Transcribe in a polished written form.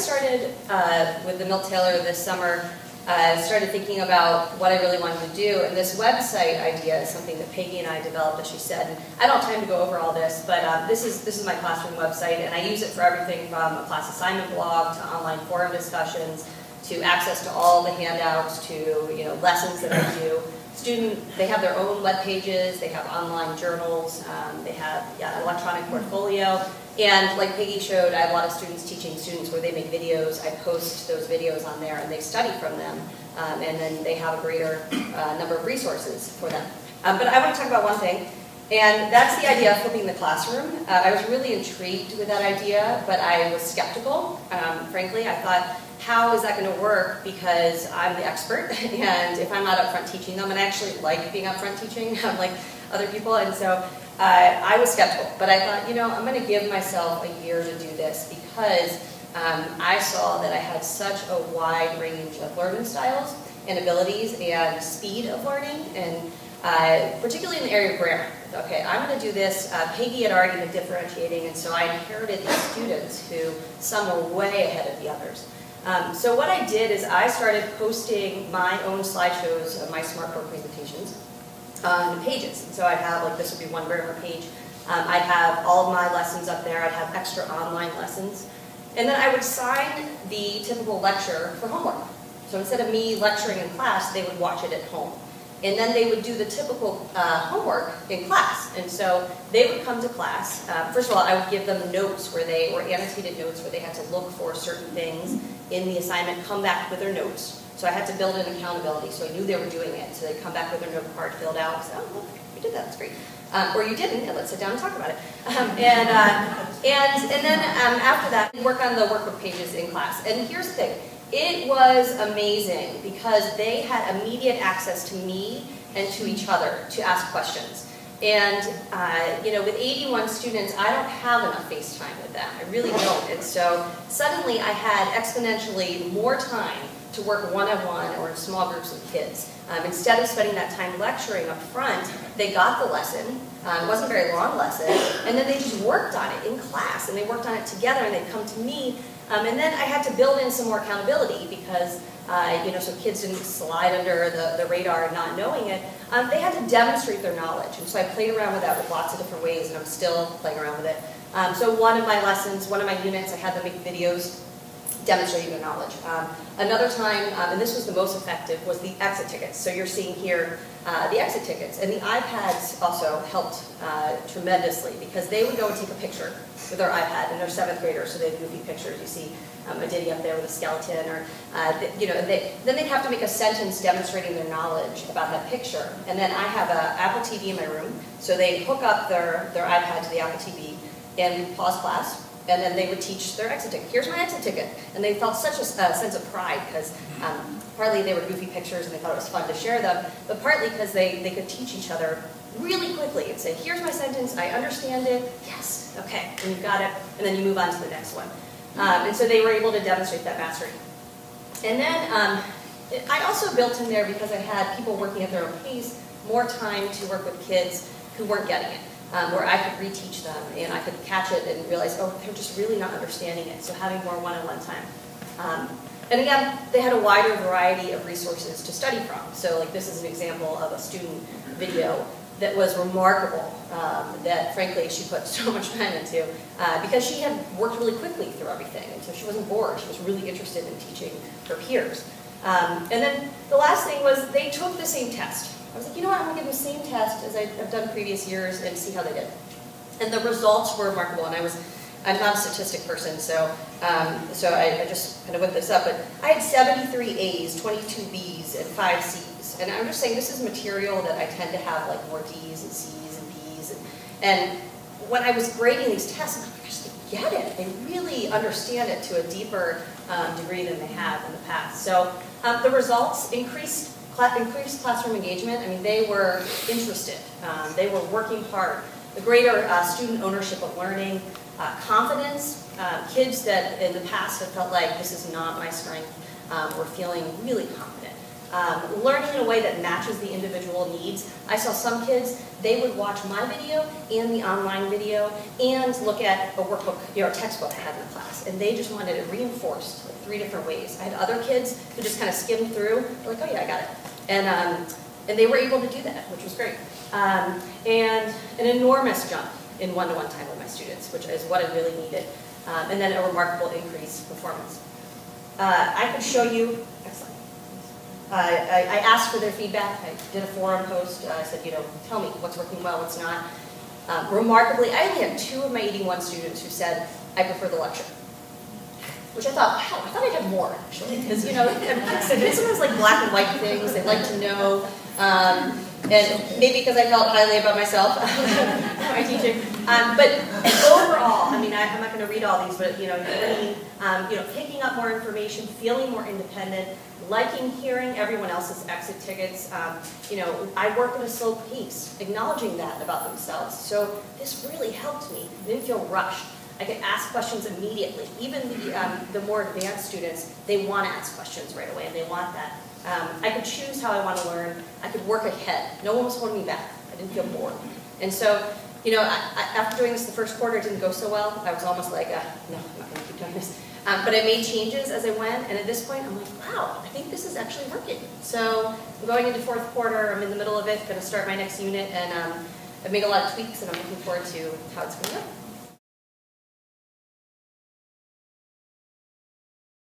started with the Milt Taylor this summer, started thinking about what I really wanted to do, and this website idea is something that Peggy and I developed, as she said. And I don't have time to go over all this, but this is my classroom website, and I use it for everything from a class assignment blog to online forum discussions to access to all the handouts to lessons that I do. They have their own web pages, they have online journals, they have electronic portfolio, and like Peggy showed, I have a lot of students teaching students where they make videos. I post those videos on there and they study from them, and then they have a greater number of resources for them. But I want to talk about one thing, and that's the idea of flipping the classroom. I was really intrigued with that idea, but I was skeptical, frankly. I thought, how is that going to work, because I'm the expert, and if I'm not up front teaching them, and I actually like being up front teaching, like other people, and so I was skeptical, but I thought, I'm going to give myself a year to do this, because I saw that I had such a wide range of learning styles and abilities and speed of learning, and particularly in the area of grammar. Okay, I'm going to do this. Peggy had already been differentiating, and so I inherited these students who some were way ahead of the others. So what I did is I started posting my own slideshows of my SMARTBoard presentations on pages. And so I'd have, like, this would be one grammar page. I'd have all of my lessons up there. I'd have extra online lessons. And then I would sign the typical lecture for homework. So instead of me lecturing in class, they would watch it at home. And then they would do the typical homework in class. And so they would come to class. First of all, I would give them notes where they were annotated notes where they had to look for certain things in the assignment, come back with their notes. So I had to build in accountability, so I knew they were doing it. So they'd come back with their note card filled out and say, oh, look, you did that, that's great. Or you didn't, and let's sit down and talk about it. And then after that, work on the workbook pages in class. And here's the thing. It was amazing because they had immediate access to me and to each other to ask questions. And with 81 students, I don't have enough FaceTime with them. I really don't. And so suddenly I had exponentially more time to work one-on-one or in small groups of kids. Instead of spending that time lecturing up front, they got the lesson. It wasn't a very long lesson. And then they just worked on it in class. And they worked on it together, and they'd come to me. And then I had to build in some more accountability because, so kids didn't slide under the radar not knowing it. They had to demonstrate their knowledge. And so I played around with that with lots of different ways, and I'm still playing around with it. So one of my lessons, one of my units, I had them make videos demonstrating their knowledge. Another time, and this was the most effective, was the exit tickets. So you're seeing here the exit tickets. And the iPads also helped tremendously because they would go and take a picture with their iPad, and they're 7th graders, so they have goofy pictures. You see a ditty up there with a skeleton, or then they'd have to make a sentence demonstrating their knowledge about that picture. And then I have an Apple TV in my room, so they hook up their iPad to the Apple TV, and we pause class, and then they would teach their exit ticket. Here's my exit ticket. And they felt such a sense of pride because partly they were goofy pictures and they thought it was fun to share them, but partly because they could teach each other really quickly and say, here's my sentence, I understand it, yes, okay, and you've got it, and then you move on to the next one. And so they were able to demonstrate that mastery. And then I also built in there, because I had people working at their own pace, more time to work with kids who weren't getting it. Where I could reteach them and I could catch it and realize, oh, they're just really not understanding it, so having more one-on-one time. And again, they had a wider variety of resources to study from. So like this is an example of a student video that was remarkable, that frankly she put so much time into, because she had worked really quickly through everything, and so she wasn't bored, she was really interested in teaching her peers. And then the last thing was they took the same test. I was like, you know what, I'm going to give them the same test as I've done previous years and see how they did. And the results were remarkable, and I'm not a statistic person, so I just kind of whipped this up, but I had 73 A's, 22 B's, and 5 C's. And I'm just saying this is material that I tend to have like more D's and C's and B's. And when I was grading these tests, I'm like, oh my gosh, they get it. They really understand it to a deeper degree than they have in the past. So the results increased classroom engagement. I mean, they were interested. They were working hard. The greater student ownership of learning, confidence. Kids that in the past have felt like this is not my strength were feeling really confident. learning in a way that matches the individual needs. I saw some kids, they would watch my video and the online video and look at a workbook, a textbook I had in the class, and they just wanted it reinforced like 3 different ways. I had other kids who just kind of skimmed through, like, oh yeah, I got it. And they were able to do that, which was great. And an enormous jump in one-to-one time with my students, which is what I really needed. And then a remarkable increase in performance. I could show you, excellent. I asked for their feedback. I did a forum post. I said, tell me what's working well, what's not. Remarkably, I only had 2 of my 81 students who said, I prefer the lecture. Which I thought, wow, I thought I'd have more, actually. Because, kids sometimes like black and white things. They like to know. And maybe because I felt highly about myself, my teaching. But overall, I mean, I'm not going to read all these, but picking up more information, feeling more independent, liking hearing everyone else's exit tickets. I work at a slow pace, acknowledging that about themselves. So this really helped me. I didn't feel rushed. I could ask questions immediately. Even the more advanced students, they want to ask questions right away, and they want that. I could choose how I want to learn. I could work ahead. No one was holding me back. I didn't feel bored. And so, after doing this the first quarter, it didn't go so well. I was almost like, no, I'm not going to keep doing this. But I made changes as I went, and at this point, I'm like, wow, I think this is actually working. So I'm going into 4th quarter. I'm in the middle of it, going to start my next unit, and I've made a lot of tweaks, and I'm looking forward to how it's going to go.